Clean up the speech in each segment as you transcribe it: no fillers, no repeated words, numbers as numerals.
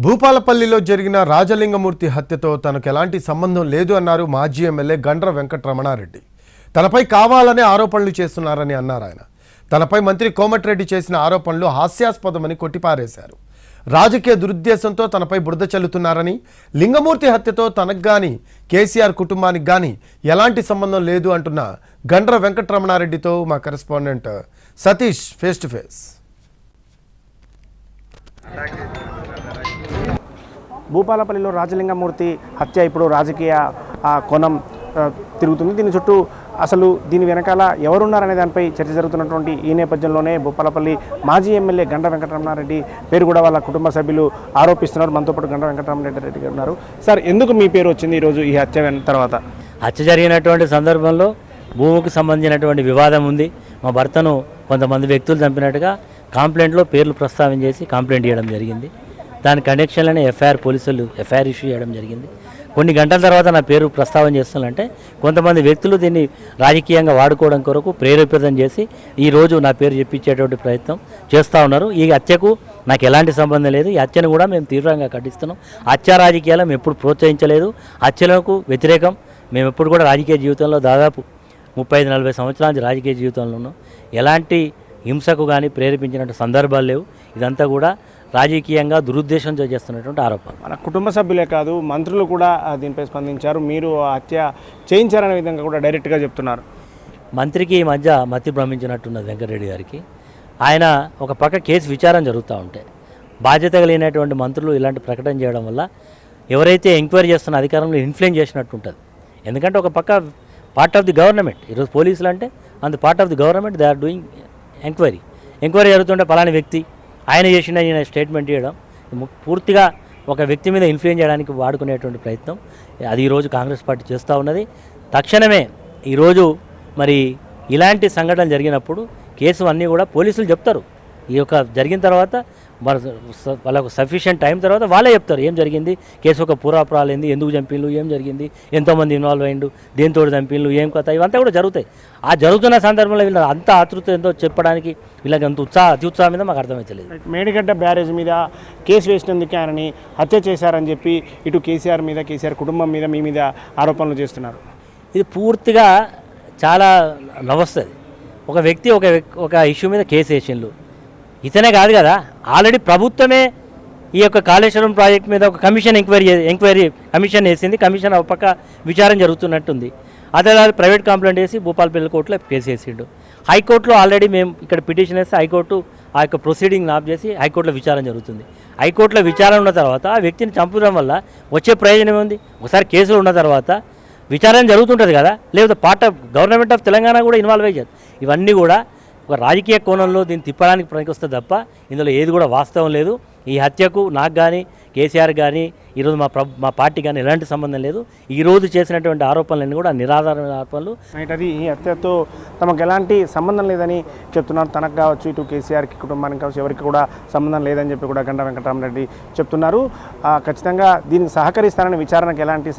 భూపాలపల్లిలో జరిగిన రాజలింగమూర్తి హత్యతో తనకు ఎలాంటి సంబంధం లేదు అన్నారు మాజీ ఎమ్మెల్యే గండ్ర వెంకటరమణారెడ్డి. తనపై కావాలనే ఆరోపణలు చేస్తున్నారని అన్నారు ఆయన. తనపై మంత్రి కోమటిరెడ్డి చేసిన ఆరోపణలు హాస్యాస్పదమని కొట్టిపారేశారు. రాజకీయ దురుద్దేశంతో తనపై బురద చల్లుతున్నారని, లింగమూర్తి హత్యతో తనకు గాని కేసీఆర్ కుటుంబానికి గాని ఎలాంటి సంబంధం లేదు అంటున్న గండ్ర వెంకటరమణారెడ్డితో మా correspondent Satish face to face. భూపాలపల్లిలో రాజలింగమూర్తి హత్య ఇప్పుడు రాజకీయ కోణం తిరుగుతుంది. దీని చుట్టూ అసలు దీని వెనకాల ఎవరున్నారనే దానిపై చర్చ జరుగుతున్నటువంటి ఈ నేపథ్యంలోనే భూపాలపల్లి మాజీ ఎమ్మెల్యే గండ్ర వెంకటరమణారెడ్డి పేరు కూడా వాళ్ళ కుటుంబ సభ్యులు ఆరోపిస్తున్నారు. మనతో పాటు గండ్ర వెంకటరమణారెడ్డి గారు ఉన్నారు. సార్, ఎందుకు మీ పేరు వచ్చింది ఈరోజు ఈ హత్య తర్వాత? హత్య జరిగినటువంటి సందర్భంలో భూమికి సంబంధించినటువంటి వివాదం ఉంది. మా భర్తను కొంతమంది వ్యక్తులు చంపినట్టుగా కంప్లైంట్లో పేర్లు ప్రస్తావన చేసి కంప్లైంట్ చేయడం జరిగింది. దాని కనెక్షన్లోనే పోలీసులు ఎఫ్ఐఆర్ ఇష్యూ చేయడం జరిగింది. కొన్ని గంటల తర్వాత నా పేరు ప్రస్తావన చేస్తున్నారంటే కొంతమంది వ్యక్తులు దీన్ని రాజకీయంగా వాడుకోవడం కొరకు ప్రేరేపితం చేసి ఈరోజు నా పేరు చెప్పించేటువంటి ప్రయత్నం చేస్తూ ఉన్నారు. ఈ హత్యకు నాకు ఎలాంటి సంబంధం లేదు. ఈ హత్యను కూడా మేము తీవ్రంగా ఖండిస్తున్నాం. హత్య రాజకీయాలు మేము ఎప్పుడు ప్రోత్సహించలేదు. హత్యలకు వ్యతిరేకం. మేము ఎప్పుడు కూడా రాజకీయ జీవితంలో దాదాపు 35-40 సంవత్సరాల నుంచి రాజకీయ జీవితంలో ఉన్నాం. ఎలాంటి హింసకు కానీ ప్రేరేపించినట్టు సందర్భాలు లేవు. ఇదంతా కూడా రాజకీయంగా దురుద్దేశంతో చేస్తున్నటువంటి ఆరోపణ. మన కుటుంబ సభ్యులే కాదు, మంత్రులు కూడా దీనిపై స్పందించారు. మీరు హత్య చేయించారనే విధంగా కూడా డైరెక్ట్గా చెప్తున్నారు. మంత్రికి ఈ మధ్య మతి భ్రమించినట్టున్నది వెంకటరెడ్డి గారికి. ఆయన ఒక పక్క కేసు విచారణ జరుగుతూ ఉంటే బాధ్యత కలిగినటువంటి మంత్రులు ఇలాంటి ప్రకటన చేయడం వల్ల ఎవరైతే ఎంక్వైరీ చేస్తున్న అధికారంలో ఇన్ఫ్లుయెన్స్ చేసినట్టు ఉంటుంది. ఎందుకంటే ఒక పక్క పార్ట్ ఆఫ్ ది గవర్నమెంట్, ఈరోజు పోలీసులు అంటే అంత part of the government, they are doing enquiry జరుగుతుంటే పలాని వ్యక్తి ఆయన చేసిన ఈయన స్టేట్మెంట్ చేయడం పూర్తిగా ఒక వ్యక్తి మీద ఇన్ఫ్లుయెన్స్ చేయడానికి వాడుకునేటువంటి ప్రయత్నం అది ఈరోజు కాంగ్రెస్ పార్టీ చేస్తూ ఉన్నది. తక్షణమే ఈరోజు మరి ఇలాంటి సంఘటనలు జరిగినప్పుడు కేసు అన్నీ కూడా పోలీసులు చెప్తారు. ఈ యొక్క జరిగిన తర్వాత వాళ్ళకు సఫిషియెంట్ టైం తర్వాత వాళ్ళే చెప్తారు ఏం జరిగింది, కేసు ఒక పూర్వాపరాలు ఏంది, ఎందుకు చంపిళ్ళు, ఏం జరిగింది, ఎంతోమంది ఇన్వాల్వ్ అయ్యిండు, దేంతో చంపిళ్ళు, ఏం కథ, ఇవంతా కూడా జరుగుతాయి. ఆ జరుగుతున్న సందర్భంలో వీళ్ళు అంత ఆతృత ఎంతో చెప్పడానికి వీళ్ళకి అంత అతి ఉత్సాహం మీద మాకు అర్థమవుతలేదు. మేడిగడ్డ బ్యారేజ్ మీద కేసు వేసినందుకే ఆయనని హత్య చేశారని చెప్పి ఇటు కేసీఆర్ మీద, కేసీఆర్ కుటుంబం మీద, మీ మీద ఆరోపణలు చేస్తున్నారు. ఇది పూర్తిగా చాలా నవ్వొస్తుంది. ఒక వ్యక్తి ఒక ఇష్యూ మీద కేసు వేసిండు. ఇతనే కాదు కదా, ఆల్రెడీ ప్రభుత్వమే ఈ యొక్క కాళేశ్వరం ప్రాజెక్ట్ మీద ఒక ఎంక్వైరీ కమిషన్ వేసింది. కమిషన్ ఒక పక్క విచారణ జరుగుతున్నట్టుంది. అదే ప్రైవేట్ కంప్లైంట్ వేసి భూపాలపల్లి కోర్టులో కేసు వేసిండు. హైకోర్టులో ఆల్రెడీ మేము ఇక్కడ పిటిషన్ వేస్తే హైకోర్టు ఆ యొక్క ప్రొసీడింగ్ ఆఫ్ చేసి హైకోర్టులో విచారణ జరుగుతుంది. హైకోర్టులో విచారణ ఉన్న తర్వాత ఆ వ్యక్తిని చంపడం వల్ల వచ్చే ప్రయోజనం ఏముంది? ఒకసారి కేసులు ఉన్న తర్వాత విచారణ జరుగుతుంటుంది కదా, లేకపోతే part of government of Telangana కూడా ఇన్వాల్వ్ అయ్యారు. ఇవన్నీ కూడా ఒక రాజకీయ కోణంలో దీన్ని తిప్పడానికి పనికొస్తుంది తప్ప ఇందులో ఏది కూడా వాస్తవం లేదు. ఈ హత్యకు నాకు కానీ కేసీఆర్ కానీ ఈరోజు మా పార్టీ కానీ ఎలాంటి సంబంధం లేదు. ఈరోజు చేసినటువంటి ఆరోపణలన్నీ కూడా నిరాధారమైన ఆరోపణలు. అది ఈ హత్యతో తమకు ఎలాంటి సంబంధం లేదని చెప్తున్నారు. తనకు కావచ్చు, ఇటు కేసీఆర్కి కుటుంబానికి కావచ్చు, ఎవరికి కూడా సంబంధం లేదని చెప్పి కూడా గండ్ర వెంకటరమణారెడ్డి చెప్తున్నారు. ఖచ్చితంగా దీనికి సహకరిస్తానని, విచారణకు ఎలాంటి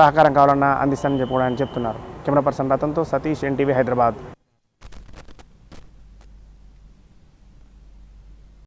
సహకారం కావాలన్నా అందిస్తానని చెప్పి కూడా ఆయన చెప్తున్నారు. కెమెరా పర్సన్ రతన్తో సతీష్, ఎన్టీవీ, హైదరాబాద్.